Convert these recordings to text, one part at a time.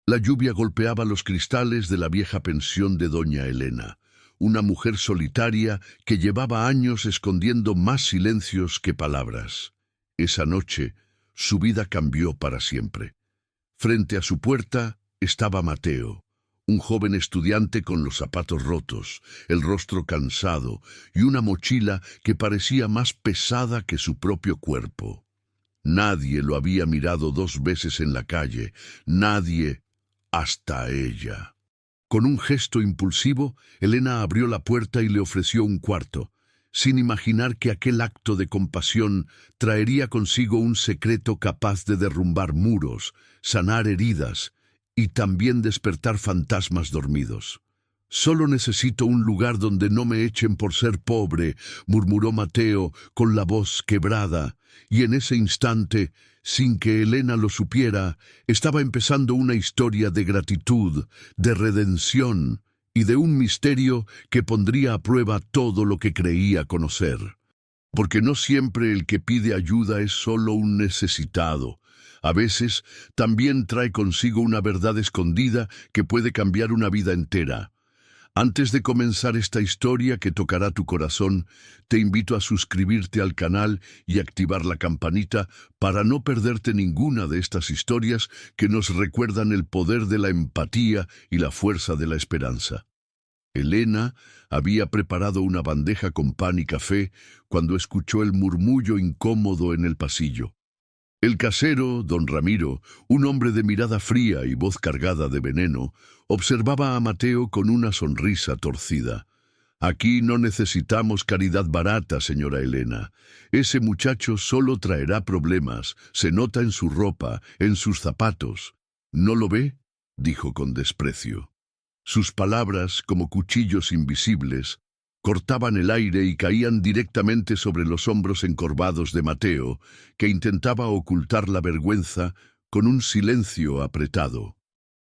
La lluvia golpeaba los cristales de la vieja pensión de doña Elena, una mujer solitaria que llevaba años escondiendo más silencios que palabras. Esa noche, su vida cambió para siempre. Frente a su puerta estaba Mateo, un joven estudiante con los zapatos rotos, el rostro cansado y una mochila que parecía más pesada que su propio cuerpo. Nadie lo había mirado 2 veces en la calle, nadie hasta ella. Con un gesto impulsivo, Elena abrió la puerta y le ofreció un cuarto, sin imaginar que aquel acto de compasión traería consigo un secreto capaz de derrumbar muros, sanar heridas y también despertar fantasmas dormidos. «Solo necesito un lugar donde no me echen por ser pobre», murmuró Mateo con la voz quebrada, y en ese instante, sin que Elena lo supiera, estaba empezando una historia de gratitud, de redención y de un misterio que pondría a prueba todo lo que creía conocer. Porque no siempre el que pide ayuda es solo un necesitado. A veces también trae consigo una verdad escondida que puede cambiar una vida entera. Antes de comenzar esta historia que tocará tu corazón, te invito a suscribirte al canal y activar la campanita para no perderte ninguna de estas historias que nos recuerdan el poder de la empatía y la fuerza de la esperanza. Elena había preparado una bandeja con pan y café cuando escuchó el murmullo incómodo en el pasillo. El casero, don Ramiro, un hombre de mirada fría y voz cargada de veneno, observaba a Mateo con una sonrisa torcida. «Aquí no necesitamos caridad barata, señora Elena. Ese muchacho solo traerá problemas, se nota en su ropa, en sus zapatos. ¿No lo ve?», dijo con desprecio. Sus palabras, como cuchillos invisibles, cortaban el aire y caían directamente sobre los hombros encorvados de Mateo, que intentaba ocultar la vergüenza con un silencio apretado.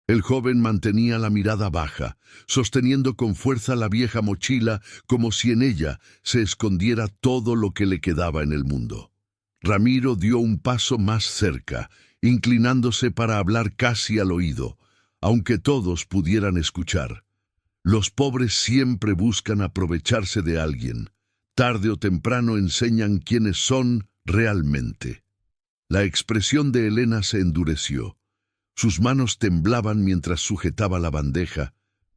El joven mantenía la mirada baja, sosteniendo con fuerza la vieja mochila como si en ella se escondiera todo lo que le quedaba en el mundo. Ramiro dio un paso más cerca, inclinándose para hablar casi al oído, aunque todos pudieran escuchar. Los pobres siempre buscan aprovecharse de alguien. Tarde o temprano enseñan quiénes son realmente. La expresión de Elena se endureció. Sus manos temblaban mientras sujetaba la bandeja,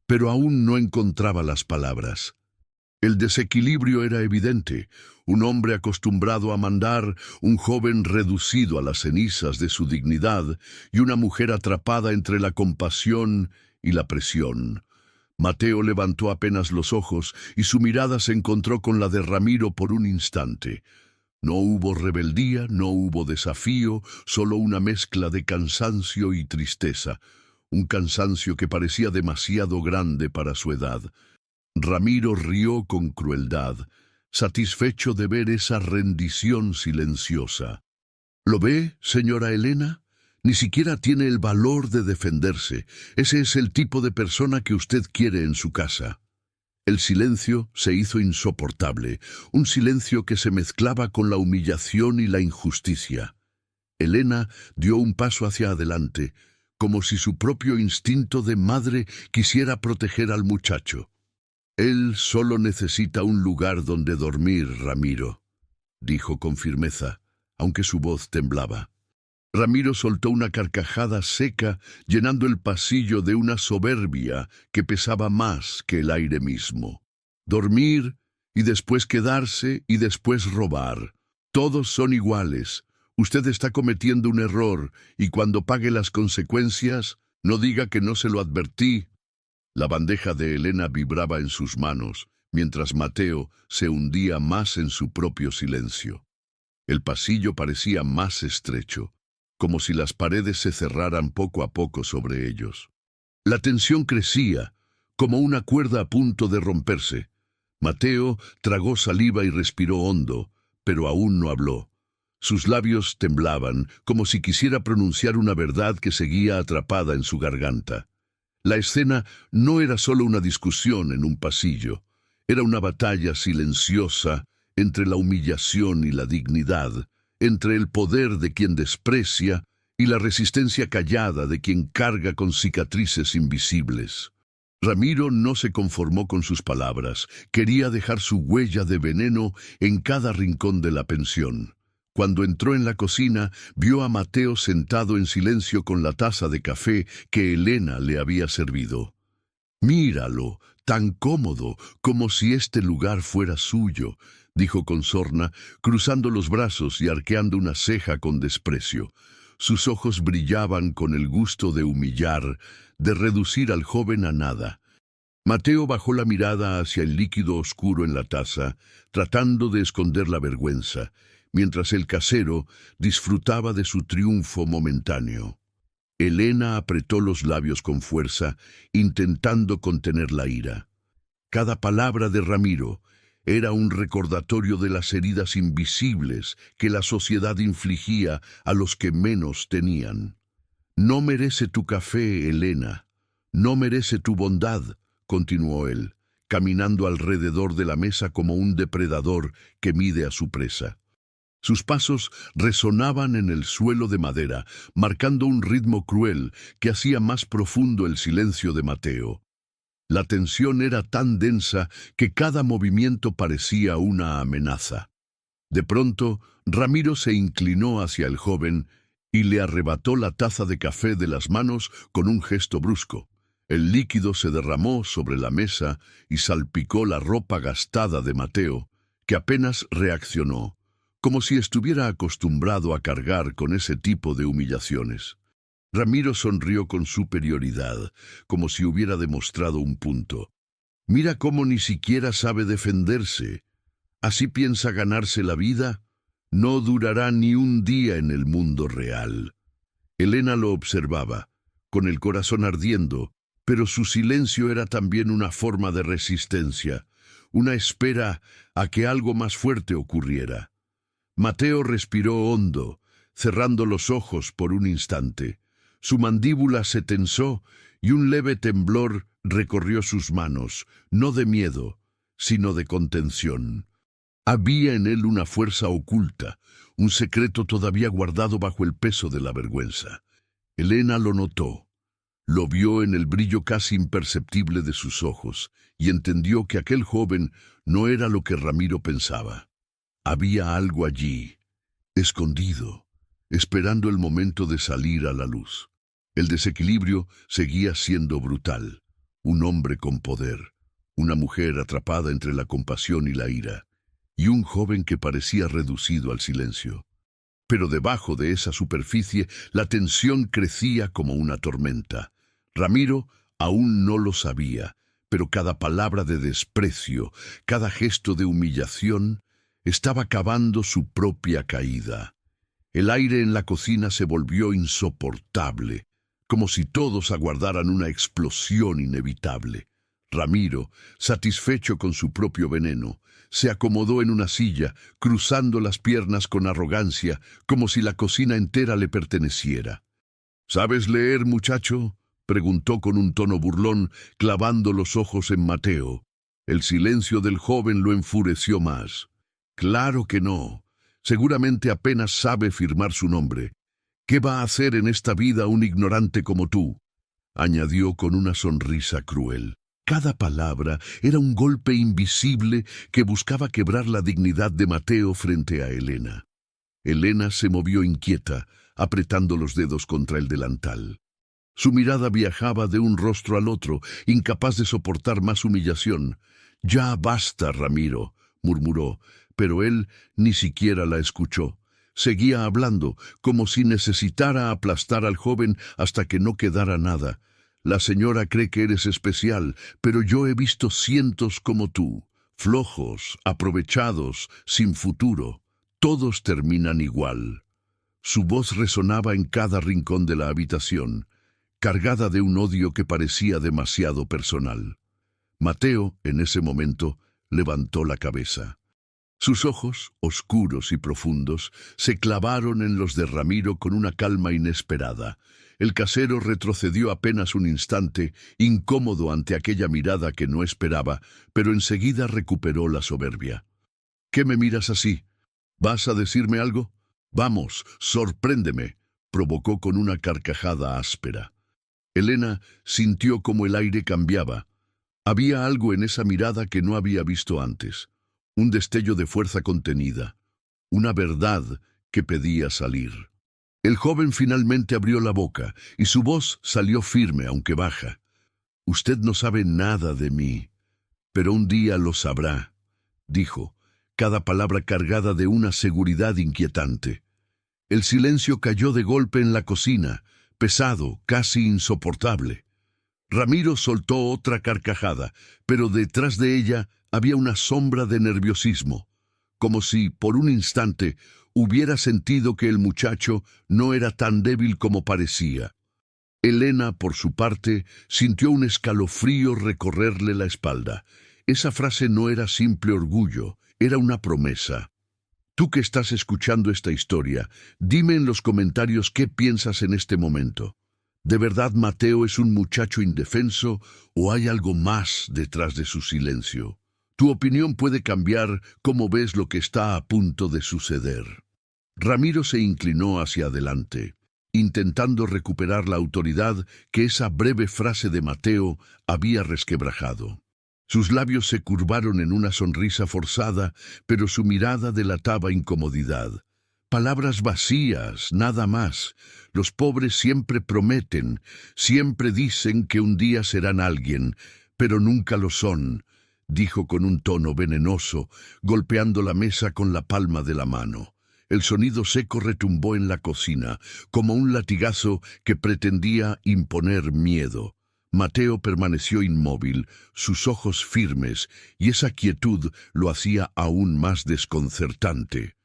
pero aún no encontraba las palabras. El desequilibrio era evidente. Un hombre acostumbrado a mandar, un joven reducido a las cenizas de su dignidad y una mujer atrapada entre la compasión y la presión. Mateo levantó apenas los ojos y su mirada se encontró con la de Ramiro por un instante. No hubo rebeldía, no hubo desafío, solo una mezcla de cansancio y tristeza, un cansancio que parecía demasiado grande para su edad. Ramiro rió con crueldad, satisfecho de ver esa rendición silenciosa. ¿Lo ve, señora Elena? Ni siquiera tiene el valor de defenderse. Ese es el tipo de persona que usted quiere en su casa. El silencio se hizo insoportable, un silencio que se mezclaba con la humillación y la injusticia. Elena dio un paso hacia adelante, como si su propio instinto de madre quisiera proteger al muchacho. «Él solo necesita un lugar donde dormir, Ramiro», dijo con firmeza, aunque su voz temblaba. Ramiro soltó una carcajada seca, llenando el pasillo de una soberbia que pesaba más que el aire mismo. Dormir, y después quedarse, y después robar. Todos son iguales. Usted está cometiendo un error, y cuando pague las consecuencias, no diga que no se lo advertí. La bandeja de Elena vibraba en sus manos, mientras Mateo se hundía más en su propio silencio. El pasillo parecía más estrecho, como si las paredes se cerraran poco a poco sobre ellos. La tensión crecía, como una cuerda a punto de romperse. Mateo tragó saliva y respiró hondo, pero aún no habló. Sus labios temblaban, como si quisiera pronunciar una verdad que seguía atrapada en su garganta. La escena no era solo una discusión en un pasillo, era una batalla silenciosa entre la humillación y la dignidad, entre el poder de quien desprecia y la resistencia callada de quien carga con cicatrices invisibles. Ramiro no se conformó con sus palabras, quería dejar su huella de veneno en cada rincón de la pensión. Cuando entró en la cocina, vio a Mateo sentado en silencio con la taza de café que Elena le había servido. «Míralo, tan cómodo, como si este lugar fuera suyo», dijo con sorna, cruzando los brazos y arqueando una ceja con desprecio. Sus ojos brillaban con el gusto de humillar, de reducir al joven a nada. Mateo bajó la mirada hacia el líquido oscuro en la taza, tratando de esconder la vergüenza, mientras el casero disfrutaba de su triunfo momentáneo. Elena apretó los labios con fuerza, intentando contener la ira. Cada palabra de Ramiro era un recordatorio de las heridas invisibles que la sociedad infligía a los que menos tenían. «No merece tu café, Elena. No merece tu bondad», continuó él, caminando alrededor de la mesa como un depredador que mide a su presa. Sus pasos resonaban en el suelo de madera, marcando un ritmo cruel que hacía más profundo el silencio de Mateo. La tensión era tan densa que cada movimiento parecía una amenaza. De pronto, Ramiro se inclinó hacia el joven y le arrebató la taza de café de las manos con un gesto brusco. El líquido se derramó sobre la mesa y salpicó la ropa gastada de Mateo, que apenas reaccionó, como si estuviera acostumbrado a cargar con ese tipo de humillaciones. Ramiro sonrió con superioridad, como si hubiera demostrado un punto. «Mira cómo ni siquiera sabe defenderse. ¿Así piensa ganarse la vida? No durará ni un día en el mundo real». Elena lo observaba, con el corazón ardiendo, pero su silencio era también una forma de resistencia, una espera a que algo más fuerte ocurriera. Mateo respiró hondo, cerrando los ojos por un instante. Su mandíbula se tensó y un leve temblor recorrió sus manos, no de miedo, sino de contención. Había en él una fuerza oculta, un secreto todavía guardado bajo el peso de la vergüenza. Elena lo notó, lo vio en el brillo casi imperceptible de sus ojos y entendió que aquel joven no era lo que Ramiro pensaba. Había algo allí, escondido, esperando el momento de salir a la luz. El desequilibrio seguía siendo brutal. Un hombre con poder, una mujer atrapada entre la compasión y la ira, y un joven que parecía reducido al silencio. Pero debajo de esa superficie la tensión crecía como una tormenta. Ramiro aún no lo sabía, pero cada palabra de desprecio, cada gesto de humillación, estaba cavando su propia caída. El aire en la cocina se volvió insoportable, como si todos aguardaran una explosión inevitable. Ramiro, satisfecho con su propio veneno, se acomodó en una silla, cruzando las piernas con arrogancia, como si la cocina entera le perteneciera. «¿Sabes leer, muchacho?», preguntó con un tono burlón, clavando los ojos en Mateo. El silencio del joven lo enfureció más. «Claro que no. Seguramente apenas sabe firmar su nombre. ¿Qué va a hacer en esta vida un ignorante como tú?», añadió con una sonrisa cruel. Cada palabra era un golpe invisible que buscaba quebrar la dignidad de Mateo frente a Elena. Elena se movió inquieta, apretando los dedos contra el delantal. Su mirada viajaba de un rostro al otro, incapaz de soportar más humillación. «Ya basta, Ramiro», murmuró, pero él ni siquiera la escuchó. Seguía hablando, como si necesitara aplastar al joven hasta que no quedara nada. «La señora cree que eres especial, pero yo he visto cientos como tú, flojos, aprovechados, sin futuro. Todos terminan igual». Su voz resonaba en cada rincón de la habitación, cargada de un odio que parecía demasiado personal. Mateo, en ese momento, levantó la cabeza. Sus ojos, oscuros y profundos, se clavaron en los de Ramiro con una calma inesperada. El casero retrocedió apenas un instante, incómodo ante aquella mirada que no esperaba, pero enseguida recuperó la soberbia. «¿Qué me miras así? ¿Vas a decirme algo? Vamos, sorpréndeme», provocó con una carcajada áspera. Elena sintió como el aire cambiaba. Había algo en esa mirada que no había visto antes, un destello de fuerza contenida, una verdad que pedía salir. El joven finalmente abrió la boca y su voz salió firme, aunque baja. «Usted no sabe nada de mí, pero un día lo sabrá», dijo, cada palabra cargada de una seguridad inquietante. El silencio cayó de golpe en la cocina, pesado, casi insoportable. Ramiro soltó otra carcajada, pero detrás de ella había una sombra de nerviosismo, como si, por un instante, hubiera sentido que el muchacho no era tan débil como parecía. Elena, por su parte, sintió un escalofrío recorrerle la espalda. Esa frase no era simple orgullo, era una promesa. Tú que estás escuchando esta historia, dime en los comentarios qué piensas en este momento. ¿De verdad Mateo es un muchacho indefenso o hay algo más detrás de su silencio? Tu opinión puede cambiar cómo ves lo que está a punto de suceder. Ramiro se inclinó hacia adelante, intentando recuperar la autoridad que esa breve frase de Mateo había resquebrajado. Sus labios se curvaron en una sonrisa forzada, pero su mirada delataba incomodidad. Palabras vacías, nada más. Los pobres siempre prometen, siempre dicen que un día serán alguien, pero nunca lo son, dijo con un tono venenoso, golpeando la mesa con la palma de la mano. El sonido seco retumbó en la cocina, como un latigazo que pretendía imponer miedo. Mateo permaneció inmóvil, sus ojos firmes, y esa quietud lo hacía aún más desconcertante.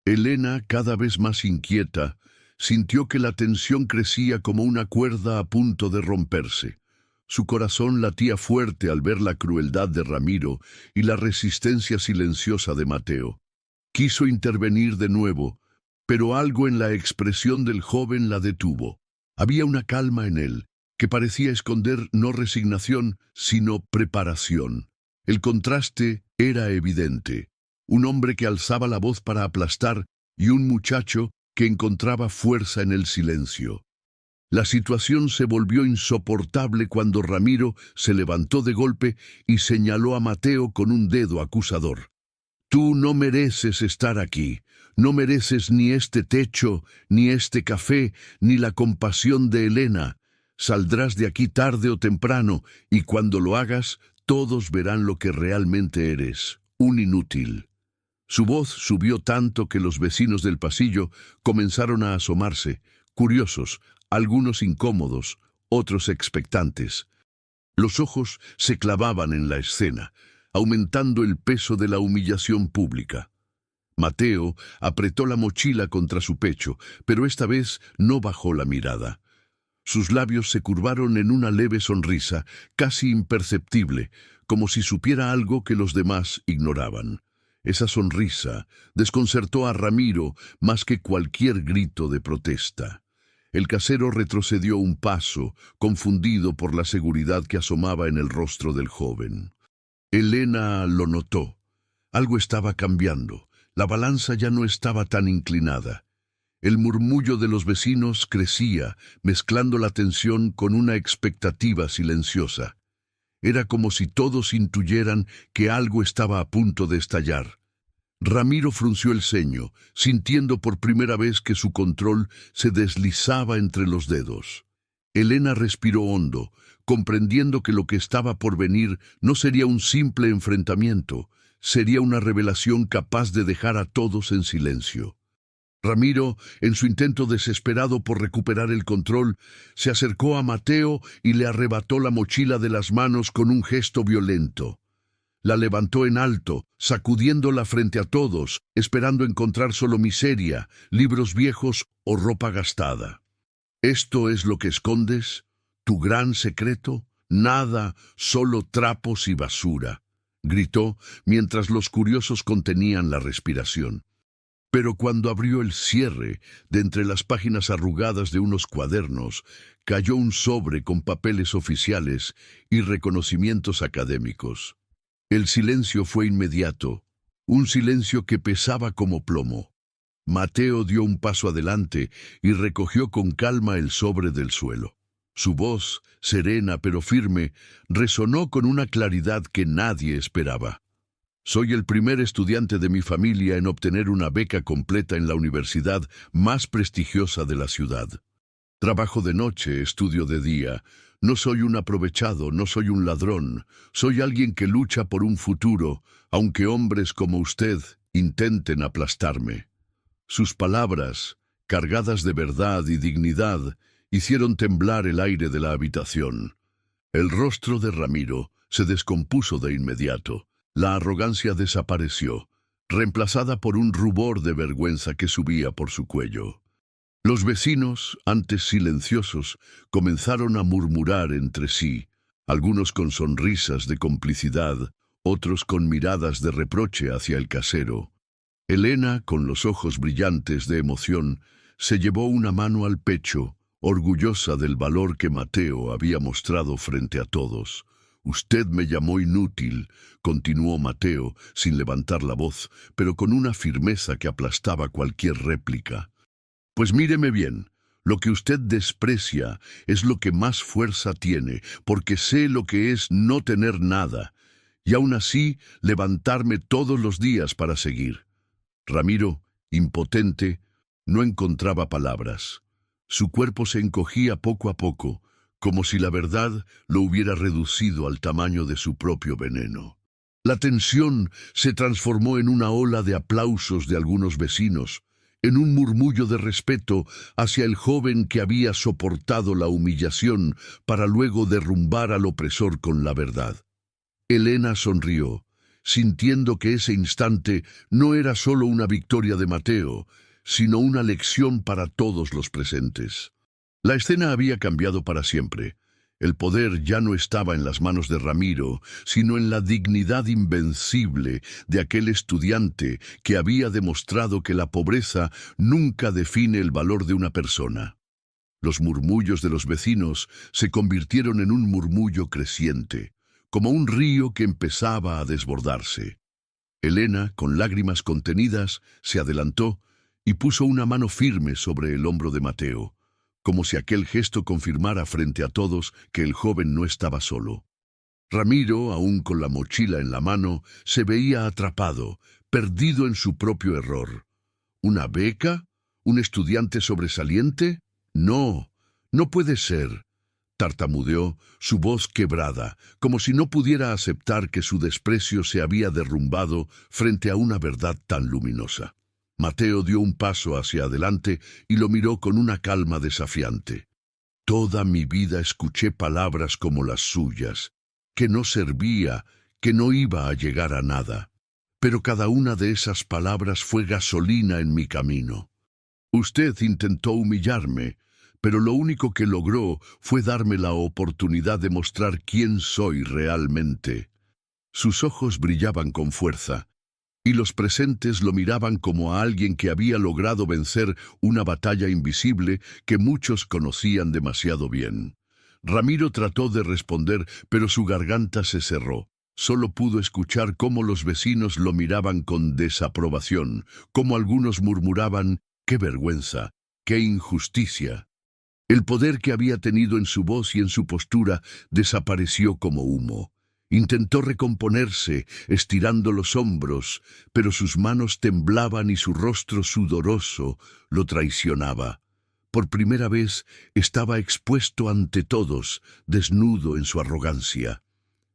Elena, cada vez más inquieta, sintió que la tensión crecía como una cuerda a punto de romperse. Su corazón latía fuerte al ver la crueldad de Ramiro y la resistencia silenciosa de Mateo. Quiso intervenir de nuevo, pero algo en la expresión del joven la detuvo. Había una calma en él, que parecía esconder no resignación, sino preparación. El contraste era evidente. Un hombre que alzaba la voz para aplastar y un muchacho que encontraba fuerza en el silencio. La situación se volvió insoportable cuando Ramiro se levantó de golpe y señaló a Mateo con un dedo acusador. «Tú no mereces estar aquí, no mereces ni este techo, ni este café, ni la compasión de Elena. Saldrás de aquí tarde o temprano, y cuando lo hagas, todos verán lo que realmente eres, un inútil». Su voz subió tanto que los vecinos del pasillo comenzaron a asomarse, curiosos, algunos incómodos, otros expectantes. Los ojos se clavaban en la escena, aumentando el peso de la humillación pública. Mateo apretó la mochila contra su pecho, pero esta vez no bajó la mirada. Sus labios se curvaron en una leve sonrisa, casi imperceptible, como si supiera algo que los demás ignoraban. Esa sonrisa desconcertó a Ramiro más que cualquier grito de protesta. El casero retrocedió un paso, confundido por la seguridad que asomaba en el rostro del joven. Elena lo notó. Algo estaba cambiando. La balanza ya no estaba tan inclinada. El murmullo de los vecinos crecía, mezclando la tensión con una expectativa silenciosa. Era como si todos intuyeran que algo estaba a punto de estallar. Ramiro frunció el ceño, sintiendo por primera vez que su control se deslizaba entre los dedos. Elena respiró hondo, comprendiendo que lo que estaba por venir no sería un simple enfrentamiento, sería una revelación capaz de dejar a todos en silencio. Ramiro, en su intento desesperado por recuperar el control, se acercó a Mateo y le arrebató la mochila de las manos con un gesto violento. La levantó en alto, sacudiéndola frente a todos, esperando encontrar solo miseria, libros viejos o ropa gastada. ¿Esto es lo que escondes? ¿Tu gran secreto? Nada, solo trapos y basura, gritó mientras los curiosos contenían la respiración. Pero cuando abrió el cierre, de entre las páginas arrugadas de unos cuadernos, cayó un sobre con papeles oficiales y reconocimientos académicos. El silencio fue inmediato, un silencio que pesaba como plomo. Mateo dio un paso adelante y recogió con calma el sobre del suelo. Su voz, serena pero firme, resonó con una claridad que nadie esperaba. Soy el primer estudiante de mi familia en obtener una beca completa en la universidad más prestigiosa de la ciudad. Trabajo de noche, estudio de día. No soy un aprovechado, no soy un ladrón. Soy alguien que lucha por un futuro, aunque hombres como usted intenten aplastarme. Sus palabras, cargadas de verdad y dignidad, hicieron temblar el aire de la habitación. El rostro de Ramiro se descompuso de inmediato. La arrogancia desapareció, reemplazada por un rubor de vergüenza que subía por su cuello. Los vecinos, antes silenciosos, comenzaron a murmurar entre sí, algunos con sonrisas de complicidad, otros con miradas de reproche hacia el casero. Elena, con los ojos brillantes de emoción, se llevó una mano al pecho, orgullosa del valor que Mateo había mostrado frente a todos. «Usted me llamó inútil», continuó Mateo, sin levantar la voz, pero con una firmeza que aplastaba cualquier réplica. «Pues míreme bien, lo que usted desprecia es lo que más fuerza tiene, porque sé lo que es no tener nada, y aún así levantarme todos los días para seguir». Ramiro, impotente, no encontraba palabras. Su cuerpo se encogía poco a poco, como si la verdad lo hubiera reducido al tamaño de su propio veneno. La tensión se transformó en una ola de aplausos de algunos vecinos, en un murmullo de respeto hacia el joven que había soportado la humillación para luego derrumbar al opresor con la verdad. Elena sonrió, sintiendo que ese instante no era solo una victoria de Mateo, sino una lección para todos los presentes. La escena había cambiado para siempre. El poder ya no estaba en las manos de Ramiro, sino en la dignidad invencible de aquel estudiante que había demostrado que la pobreza nunca define el valor de una persona. Los murmullos de los vecinos se convirtieron en un murmullo creciente, como un río que empezaba a desbordarse. Elena, con lágrimas contenidas, se adelantó y puso una mano firme sobre el hombro de Mateo, como si aquel gesto confirmara frente a todos que el joven no estaba solo. Ramiro, aún con la mochila en la mano, se veía atrapado, perdido en su propio error. ¿Una beca? ¿Un estudiante sobresaliente? No, no puede ser. Tartamudeó, su voz quebrada, como si no pudiera aceptar que su desprecio se había derrumbado frente a una verdad tan luminosa. Mateo dio un paso hacia adelante y lo miró con una calma desafiante. Toda mi vida escuché palabras como las suyas, que no servía, que no iba a llegar a nada. Pero cada una de esas palabras fue gasolina en mi camino. Usted intentó humillarme, pero lo único que logró fue darme la oportunidad de mostrar quién soy realmente. Sus ojos brillaban con fuerza, y los presentes lo miraban como a alguien que había logrado vencer una batalla invisible que muchos conocían demasiado bien. Ramiro trató de responder, pero su garganta se cerró. Solo pudo escuchar cómo los vecinos lo miraban con desaprobación, cómo algunos murmuraban: «¡Qué vergüenza! ¡Qué injusticia!». El poder que había tenido en su voz y en su postura desapareció como humo. Intentó recomponerse, estirando los hombros, pero sus manos temblaban y su rostro sudoroso lo traicionaba. Por primera vez estaba expuesto ante todos, desnudo en su arrogancia.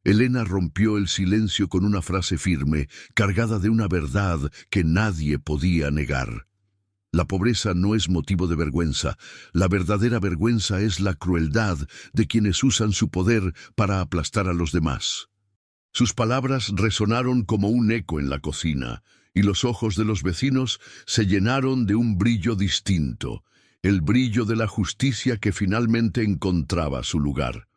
Elena rompió el silencio con una frase firme, cargada de una verdad que nadie podía negar. La pobreza no es motivo de vergüenza. La verdadera vergüenza es la crueldad de quienes usan su poder para aplastar a los demás. Sus palabras resonaron como un eco en la cocina, y los ojos de los vecinos se llenaron de un brillo distinto, el brillo de la justicia que finalmente encontraba su lugar.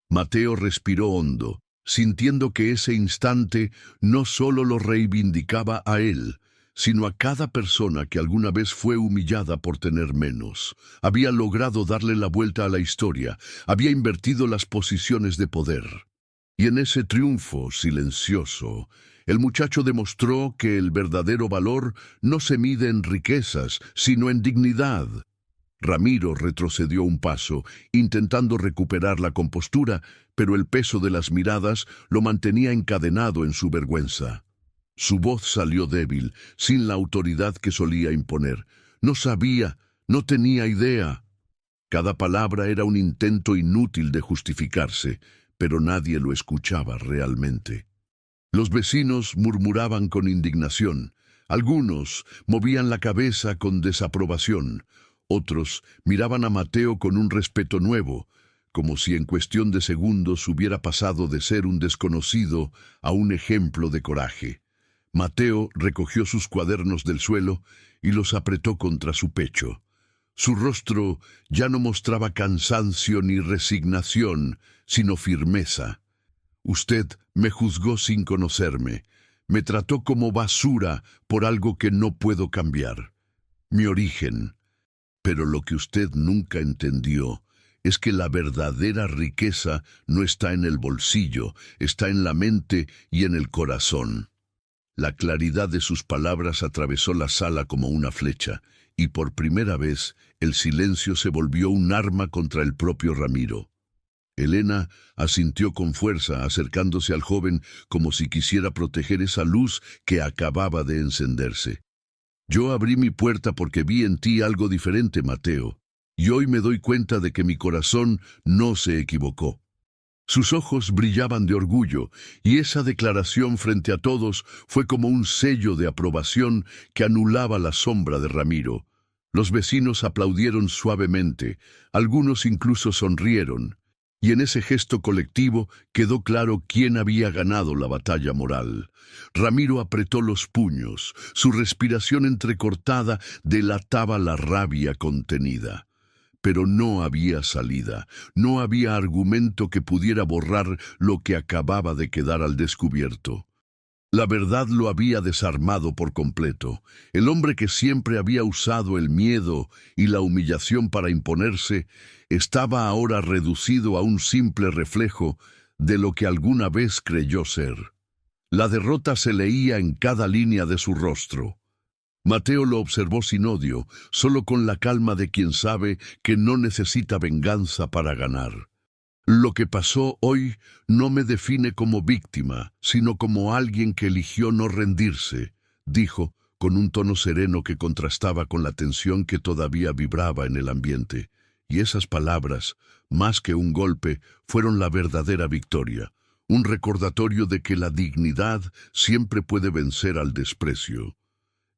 Mateo respiró hondo, sintiendo que ese instante no solo lo reivindicaba a él, sino a cada persona que alguna vez fue humillada por tener menos. Había logrado darle la vuelta a la historia, había invertido las posiciones de poder. Y en ese triunfo silencioso, El muchacho demostró que el verdadero valor no se mide en riquezas, sino en dignidad. Ramiro retrocedió un paso, intentando recuperar la compostura, pero el peso de las miradas lo mantenía encadenado en su vergüenza. Su voz salió débil, sin la autoridad que solía imponer. No sabía, no tenía idea. Cada palabra era un intento inútil de justificarse, pero nadie lo escuchaba realmente. Los vecinos murmuraban con indignación. Algunos movían la cabeza con desaprobación. Otros miraban a Mateo con un respeto nuevo, como si en cuestión de segundos hubiera pasado de ser un desconocido a un ejemplo de coraje. Mateo recogió sus cuadernos del suelo y los apretó contra su pecho. Su rostro ya no mostraba cansancio ni resignación, sino firmeza. Usted me juzgó sin conocerme, me trató como basura por algo que no puedo cambiar. Mi origen. Pero lo que usted nunca entendió es que la verdadera riqueza no está en el bolsillo, está en la mente y en el corazón. La claridad de sus palabras atravesó la sala como una flecha, y por primera vez el silencio se volvió un arma contra el propio Ramiro. Elena asintió con fuerza, acercándose al joven como si quisiera proteger esa luz que acababa de encenderse. Yo abrí mi puerta porque vi en ti algo diferente, Mateo, y hoy me doy cuenta de que mi corazón no se equivocó. Sus ojos brillaban de orgullo, y esa declaración frente a todos fue como un sello de aprobación que anulaba la sombra de Ramiro. Los vecinos aplaudieron suavemente, algunos incluso sonrieron, y en ese gesto colectivo quedó claro quién había ganado la batalla moral. Ramiro apretó los puños, su respiración entrecortada delataba la rabia contenida. Pero no había salida, no había argumento que pudiera borrar lo que acababa de quedar al descubierto. La verdad lo había desarmado por completo. El hombre que siempre había usado el miedo y la humillación para imponerse, estaba ahora reducido a un simple reflejo de lo que alguna vez creyó ser. La derrota se leía en cada línea de su rostro. Mateo lo observó sin odio, solo con la calma de quien sabe que no necesita venganza para ganar. Lo que pasó hoy no me define como víctima, sino como alguien que eligió no rendirse, dijo, con un tono sereno que contrastaba con la tensión que todavía vibraba en el ambiente. Y esas palabras, más que un golpe, fueron la verdadera victoria, un recordatorio de que la dignidad siempre puede vencer al desprecio.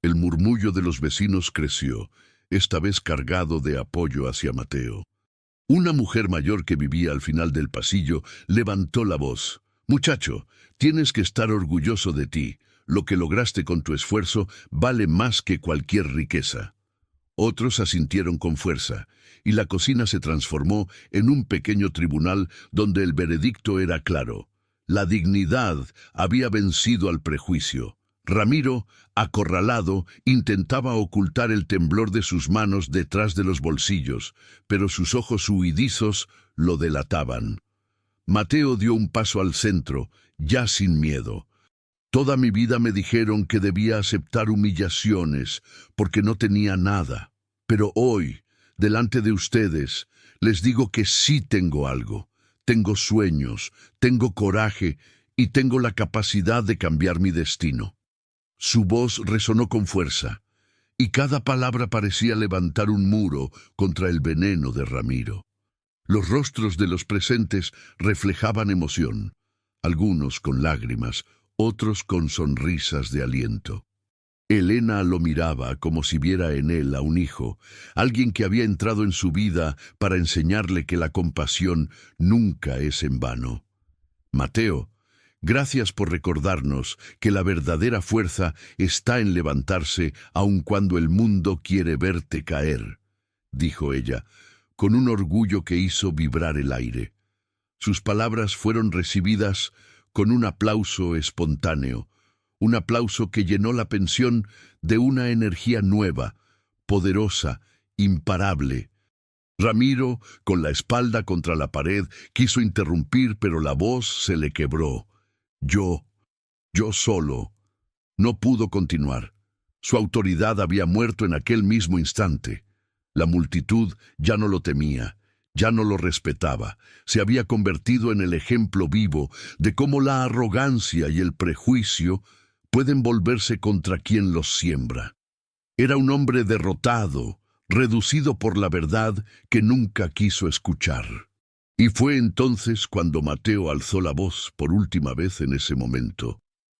El murmullo de los vecinos creció, esta vez cargado de apoyo hacia Mateo. Una mujer mayor que vivía al final del pasillo levantó la voz. «Muchacho, tienes que estar orgulloso de ti. Lo que lograste con tu esfuerzo vale más que cualquier riqueza». Otros asintieron con fuerza, y la cocina se transformó en un pequeño tribunal donde el veredicto era claro. La dignidad había vencido al prejuicio. Ramiro, acorralado, intentaba ocultar el temblor de sus manos detrás de los bolsillos, pero sus ojos huidizos lo delataban. Mateo dio un paso al centro, ya sin miedo. Toda mi vida me dijeron que debía aceptar humillaciones, porque no tenía nada. Pero hoy, delante de ustedes, les digo que sí tengo algo. Tengo sueños, tengo coraje y tengo la capacidad de cambiar mi destino. Su voz resonó con fuerza, y cada palabra parecía levantar un muro contra el veneno de Ramiro. Los rostros de los presentes reflejaban emoción, algunos con lágrimas, otros con sonrisas de aliento. Elena lo miraba como si viera en él a un hijo, alguien que había entrado en su vida para enseñarle que la compasión nunca es en vano. Mateo, gracias por recordarnos que la verdadera fuerza está en levantarse aun cuando el mundo quiere verte caer, dijo ella, con un orgullo que hizo vibrar el aire. Sus palabras fueron recibidas con un aplauso espontáneo, un aplauso que llenó la pensión de una energía nueva, poderosa, imparable. Ramiro, con la espalda contra la pared, quiso interrumpir, pero la voz se le quebró. Yo yo solo. No pudo continuar. Su autoridad había muerto en aquel mismo instante. La multitud ya no lo temía, ya no lo respetaba. Se había convertido en el ejemplo vivo de cómo la arrogancia y el prejuicio pueden volverse contra quien los siembra. Era un hombre derrotado, reducido por la verdad que nunca quiso escuchar. Y fue entonces cuando Mateo alzó la voz por última vez en ese momento.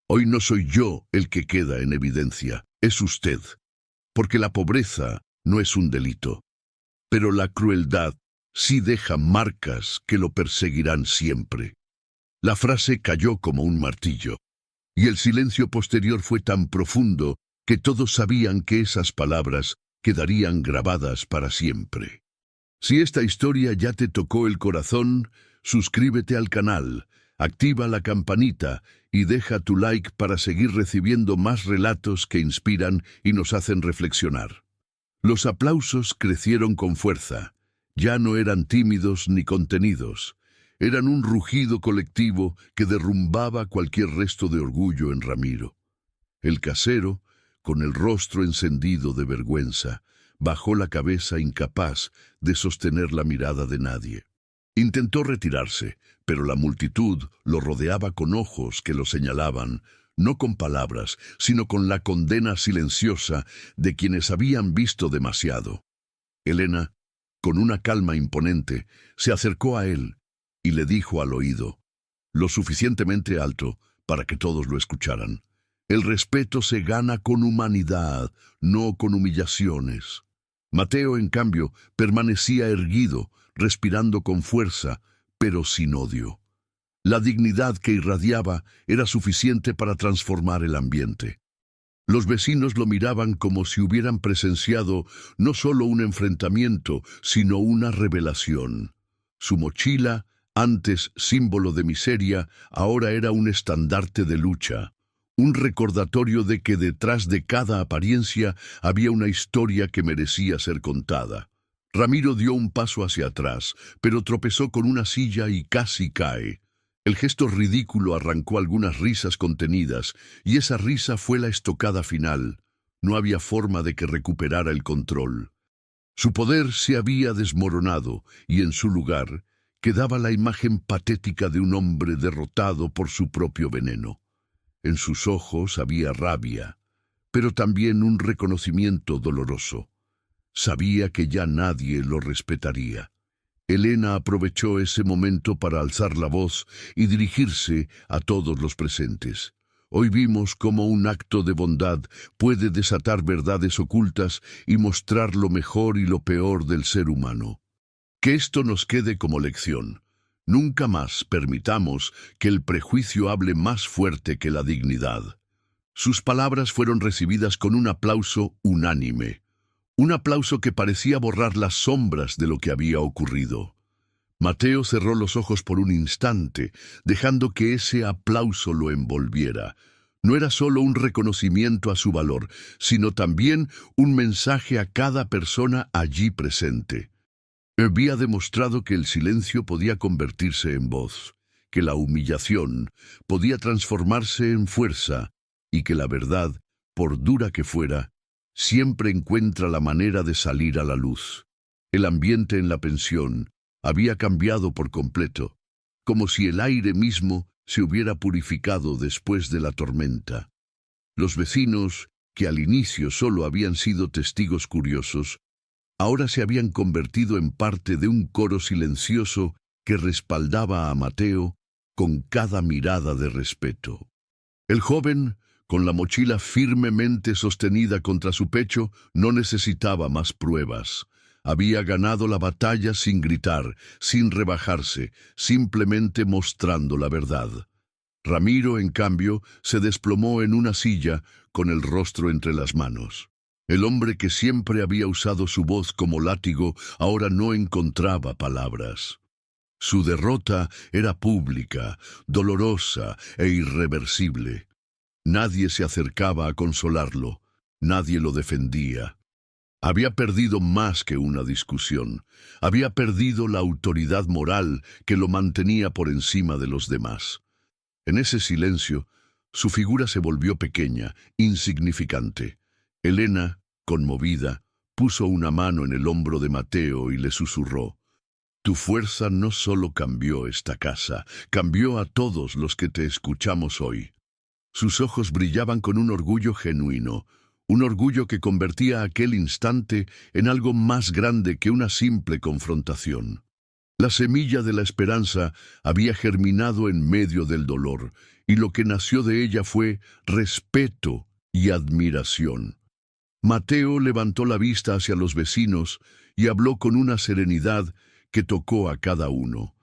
Hoy no soy yo el que queda en evidencia, es usted, porque la pobreza no es un delito, pero la crueldad sí deja marcas que lo perseguirán siempre. La frase cayó como un martillo, y el silencio posterior fue tan profundo que todos sabían que esas palabras quedarían grabadas para siempre. Si esta historia ya te tocó el corazón, suscríbete al canal, activa la campanita y deja tu like para seguir recibiendo más relatos que inspiran y nos hacen reflexionar. Los aplausos crecieron con fuerza. Ya no eran tímidos ni contenidos. Eran un rugido colectivo que derrumbaba cualquier resto de orgullo en Ramiro. El casero, con el rostro encendido de vergüenza, bajó la cabeza incapaz de sostener la mirada de nadie. Intentó retirarse, pero la multitud lo rodeaba con ojos que lo señalaban, no con palabras, sino con la condena silenciosa de quienes habían visto demasiado. Elena, con una calma imponente, se acercó a él y le dijo al oído, lo suficientemente alto para que todos lo escucharan: el respeto se gana con humanidad, no con humillaciones. Mateo, en cambio, permanecía erguido, respirando con fuerza, pero sin odio. La dignidad que irradiaba era suficiente para transformar el ambiente. Los vecinos lo miraban como si hubieran presenciado no solo un enfrentamiento, sino una revelación. Su mochila, antes símbolo de miseria, ahora era un estandarte de lucha. Un recordatorio de que detrás de cada apariencia había una historia que merecía ser contada. Ramiro dio un paso hacia atrás, pero tropezó con una silla y casi cae. El gesto ridículo arrancó algunas risas contenidas, y esa risa fue la estocada final. No había forma de que recuperara el control. Su poder se había desmoronado, y en su lugar quedaba la imagen patética de un hombre derrotado por su propio veneno. En sus ojos había rabia, pero también un reconocimiento doloroso. Sabía que ya nadie lo respetaría. Elena aprovechó ese momento para alzar la voz y dirigirse a todos los presentes. Hoy vimos cómo un acto de bondad puede desatar verdades ocultas y mostrar lo mejor y lo peor del ser humano. Que esto nos quede como lección. Nunca más permitamos que el prejuicio hable más fuerte que la dignidad. Sus palabras fueron recibidas con un aplauso unánime. Un aplauso que parecía borrar las sombras de lo que había ocurrido. Mateo cerró los ojos por un instante, dejando que ese aplauso lo envolviera. No era solo un reconocimiento a su valor, sino también un mensaje a cada persona allí presente. Había demostrado que el silencio podía convertirse en voz, que la humillación podía transformarse en fuerza y que la verdad, por dura que fuera, siempre encuentra la manera de salir a la luz. El ambiente en la pensión había cambiado por completo, como si el aire mismo se hubiera purificado después de la tormenta. Los vecinos, que al inicio solo habían sido testigos curiosos, ahora se habían convertido en parte de un coro silencioso que respaldaba a Mateo con cada mirada de respeto. El joven, con la mochila firmemente sostenida contra su pecho, no necesitaba más pruebas. Había ganado la batalla sin gritar, sin rebajarse, simplemente mostrando la verdad. Ramiro, en cambio, se desplomó en una silla con el rostro entre las manos. El hombre que siempre había usado su voz como látigo ahora no encontraba palabras. Su derrota era pública, dolorosa e irreversible. Nadie se acercaba a consolarlo, nadie lo defendía. Había perdido más que una discusión, había perdido la autoridad moral que lo mantenía por encima de los demás. En ese silencio, Su figura se volvió pequeña, insignificante. Elena, conmovida, puso una mano en el hombro de Mateo y le susurró: «Tu fuerza no solo cambió esta casa, cambió a todos los que te escuchamos hoy». Sus ojos brillaban con un orgullo genuino, un orgullo que convertía aquel instante en algo más grande que una simple confrontación. La semilla de la esperanza había germinado en medio del dolor, y lo que nació de ella fue respeto y admiración. Mateo levantó la vista hacia los vecinos y habló con una serenidad que tocó a cada uno.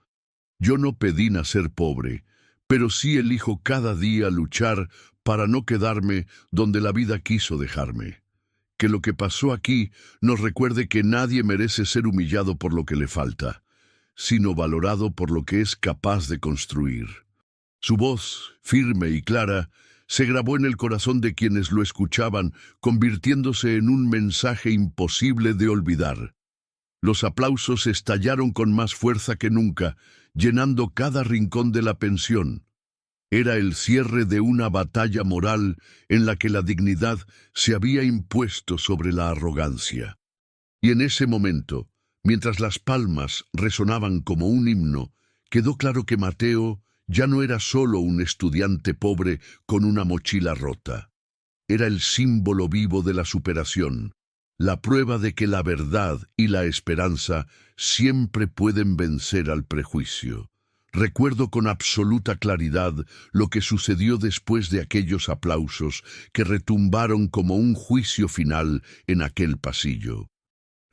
«Yo no pedí nacer pobre, pero sí elijo cada día luchar para no quedarme donde la vida quiso dejarme. Que lo que pasó aquí nos recuerde que nadie merece ser humillado por lo que le falta, sino valorado por lo que es capaz de construir». Su voz, firme y clara, se grabó en el corazón de quienes lo escuchaban, convirtiéndose en un mensaje imposible de olvidar. Los aplausos estallaron con más fuerza que nunca, llenando cada rincón de la pensión. Era el cierre de una batalla moral en la que la dignidad se había impuesto sobre la arrogancia. Y en ese momento, mientras las palmas resonaban como un himno, quedó claro que Mateo ya no era solo un estudiante pobre con una mochila rota. Era el símbolo vivo de la superación, la prueba de que la verdad y la esperanza siempre pueden vencer al prejuicio. Recuerdo con absoluta claridad lo que sucedió después de aquellos aplausos que retumbaron como un juicio final en aquel pasillo.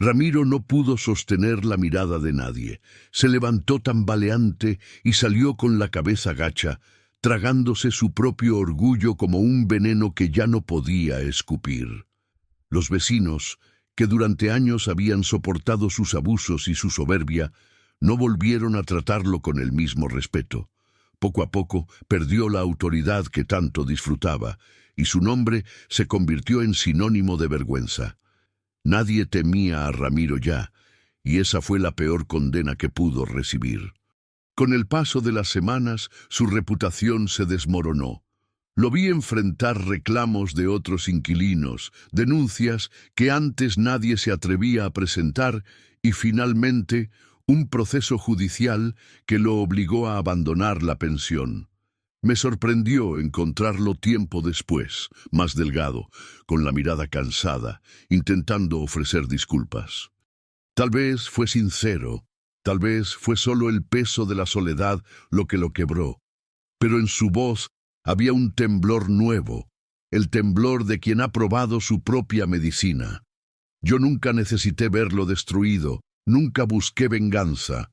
Ramiro no pudo sostener la mirada de nadie. Se levantó tambaleante y salió con la cabeza gacha, tragándose su propio orgullo como un veneno que ya no podía escupir. Los vecinos, que durante años habían soportado sus abusos y su soberbia, no volvieron a tratarlo con el mismo respeto. Poco a poco perdió la autoridad que tanto disfrutaba, y su nombre se convirtió en sinónimo de vergüenza. Nadie temía a Ramiro ya, y esa fue la peor condena que pudo recibir. Con el paso de las semanas, su reputación se desmoronó. Lo vi enfrentar reclamos de otros inquilinos, denuncias que antes nadie se atrevía a presentar y finalmente un proceso judicial que lo obligó a abandonar la pensión. Me sorprendió encontrarlo tiempo después, más delgado, con la mirada cansada, intentando ofrecer disculpas. Tal vez fue sincero, tal vez fue solo el peso de la soledad lo que lo quebró, pero en su voz había un temblor nuevo, el temblor de quien ha probado su propia medicina. Yo nunca necesité verlo destruido, nunca busqué venganza.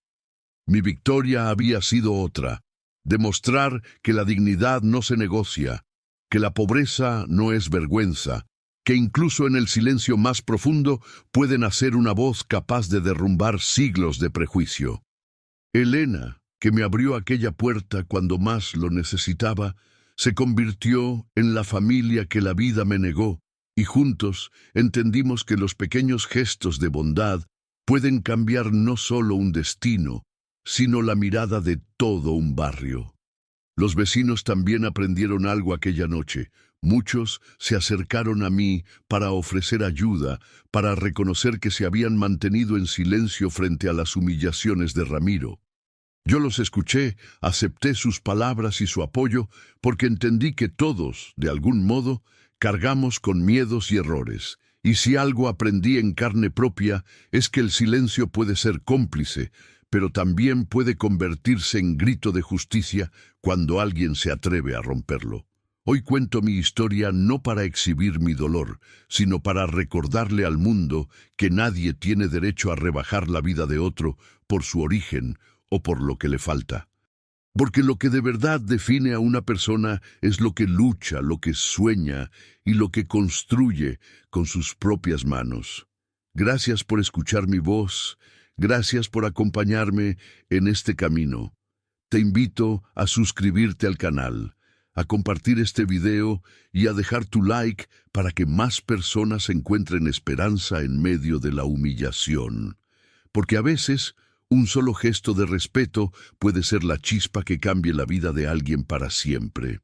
Mi victoria había sido otra: demostrar que la dignidad no se negocia, que la pobreza no es vergüenza, que incluso en el silencio más profundo puede nacer una voz capaz de derrumbar siglos de prejuicio. Elena, que me abrió aquella puerta cuando más lo necesitaba, se convirtió en la familia que la vida me negó, y juntos entendimos que los pequeños gestos de bondad pueden cambiar no solo un destino, sino la mirada de todo un barrio. Los vecinos también aprendieron algo aquella noche. Muchos se acercaron a mí para ofrecer ayuda, para reconocer que se habían mantenido en silencio frente a las humillaciones de Ramiro. Yo los escuché, acepté sus palabras y su apoyo, porque entendí que todos, de algún modo, cargamos con miedos y errores. Y si algo aprendí en carne propia, es que el silencio puede ser cómplice, pero también puede convertirse en grito de justicia cuando alguien se atreve a romperlo. Hoy cuento mi historia no para exhibir mi dolor, sino para recordarle al mundo que nadie tiene derecho a rebajar la vida de otro por su origen o por lo que le falta. Porque lo que de verdad define a una persona es lo que lucha, lo que sueña y lo que construye con sus propias manos. Gracias por escuchar mi voz. Gracias por acompañarme en este camino. Te invito a suscribirte al canal, a compartir este video y a dejar tu like para que más personas encuentren esperanza en medio de la humillación. Porque a veces un solo gesto de respeto puede ser la chispa que cambie la vida de alguien para siempre.